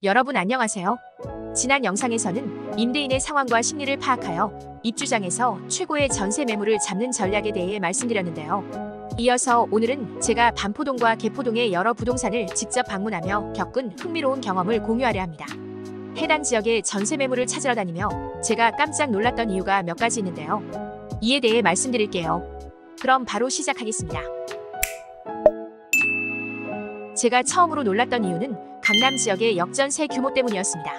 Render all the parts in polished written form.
여러분 안녕하세요. 지난 영상에서는 임대인의 상황과 심리를 파악하여 입주장에서 최고의 전세 매물을 잡는 전략에 대해 말씀드렸는데요. 이어서 오늘은 제가 반포동과 개포동의 여러 부동산을 직접 방문하며 겪은 흥미로운 경험을 공유하려 합니다. 해당 지역의 전세 매물을 찾으러 다니며 제가 깜짝 놀랐던 이유가 몇 가지 있는데요. 이에 대해 말씀드릴게요. 그럼 바로 시작하겠습니다. 제가 처음으로 놀랐던 이유는 강남 지역의 역전세 규모 때문이었습니다.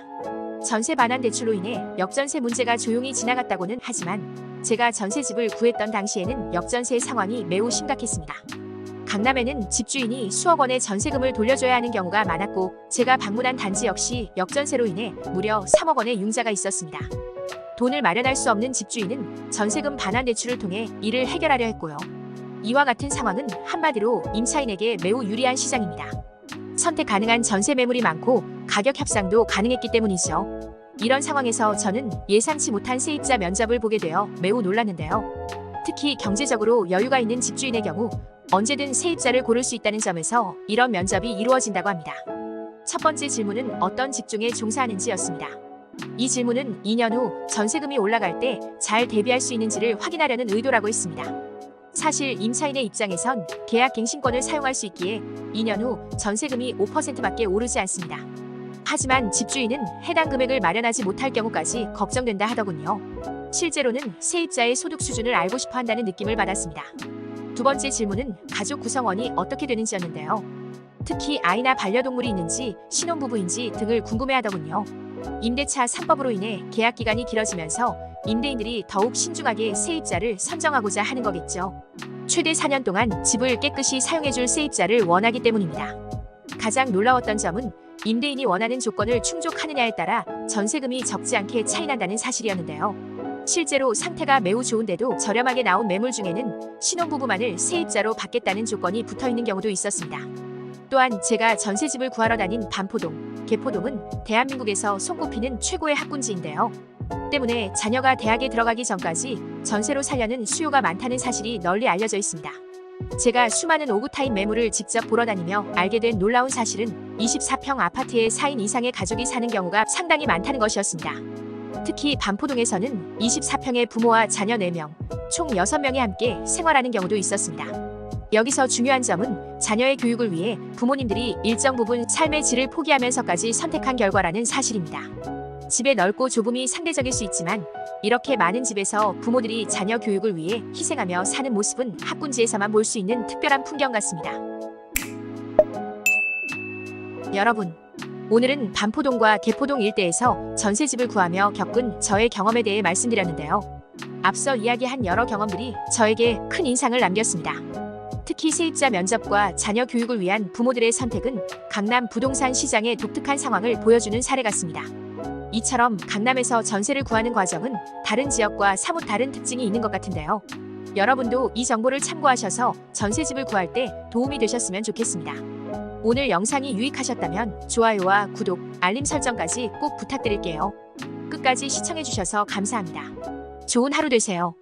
전세 반환 대출로 인해 역전세 문제가 조용히 지나갔다고는 하지만 제가 전세집을 구했던 당시에는 역전세 상황이 매우 심각했습니다. 강남에는 집주인이 수억 원의 전세금을 돌려줘야 하는 경우가 많았고 제가 방문한 단지 역시 역전세로 인해 무려 3억 원의 융자가 있었습니다. 돈을 마련할 수 없는 집주인은 전세금 반환 대출을 통해 이를 해결하려 했고요. 이와 같은 상황은 한마디로 임차인에게 매우 유리한 시장입니다. 선택 가능한 전세 매물이 많고 가격 협상도 가능했기 때문이죠. 이런 상황에서 저는 예상치 못한 세입자 면접을 보게 되어 매우 놀랐는데요. 특히 경제적으로 여유가 있는 집주인의 경우 언제든 세입자를 고를 수 있다는 점에서 이런 면접이 이루어진다고 합니다. 첫 번째 질문은 어떤 직종에 종사하는지였습니다. 이 질문은 2년 후 전세금이 올라갈 때 잘 대비할 수 있는지를 확인하려는 의도라고 했습니다. 사실 임차인의 입장에선 계약 갱신권을 사용할 수 있기에 2년 후 전세금이 5%밖에 오르지 않습니다. 하지만 집주인은 해당 금액을 마련하지 못할 경우까지 걱정된다 하더군요. 실제로는 세입자의 소득 수준을 알고 싶어 한다는 느낌을 받았습니다. 두 번째 질문은 가족 구성원이 어떻게 되는지였는데요. 특히 아이나 반려동물이 있는지, 신혼부부인지 등을 궁금해하더군요. 임대차 3법으로 인해 계약 기간이 길어지면서 임대인들이 더욱 신중하게 세입자를 선정하고자 하는 거겠죠. 최대 4년 동안 집을 깨끗이 사용해줄 세입자를 원하기 때문입니다. 가장 놀라웠던 점은 임대인이 원하는 조건을 충족하느냐에 따라 전세금이 적지 않게 차이난다는 사실이었는데요. 실제로 상태가 매우 좋은데도 저렴하게 나온 매물 중에는 신혼부부만을 세입자로 받겠다는 조건이 붙어있는 경우도 있었습니다. 또한 제가 전세집을 구하러 다닌 반포동, 개포동은 대한민국에서 손꼽히는 최고의 학군지인데요. 때문에 자녀가 대학에 들어가기 전까지 전세로 살려는 수요가 많다는 사실이 널리 알려져 있습니다. 제가 수많은 오구타임 매물을 직접 보러 다니며 알게 된 놀라운 사실은 24평 아파트에 4인 이상의 가족이 사는 경우가 상당히 많다는 것이었습니다. 특히 반포동에서는 24평의 부모와 자녀 4명, 총 6명이 함께 생활하는 경우도 있었습니다. 여기서 중요한 점은 자녀의 교육을 위해 부모님들이 일정 부분 삶의 질을 포기하면서까지 선택한 결과라는 사실입니다. 집의 넓고 좁음이 상대적일 수 있지만 이렇게 많은 집에서 부모들이 자녀 교육을 위해 희생하며 사는 모습은 학군지에서만 볼 수 있는 특별한 풍경 같습니다. 여러분, 오늘은 반포동과 개포동 일대에서 전세집을 구하며 겪은 저의 경험에 대해 말씀드렸는데요. 앞서 이야기한 여러 경험들이 저에게 큰 인상을 남겼습니다. 특히 세입자 면접과 자녀 교육을 위한 부모들의 선택은 강남 부동산 시장의 독특한 상황을 보여주는 사례 같습니다. 이처럼 강남에서 전세를 구하는 과정은 다른 지역과 사뭇 다른 특징이 있는 것 같은데요. 여러분도 이 정보를 참고하셔서 전세집을 구할 때 도움이 되셨으면 좋겠습니다. 오늘 영상이 유익하셨다면 좋아요와 구독, 알림 설정까지 꼭 부탁드릴게요. 끝까지 시청해주셔서 감사합니다. 좋은 하루 되세요.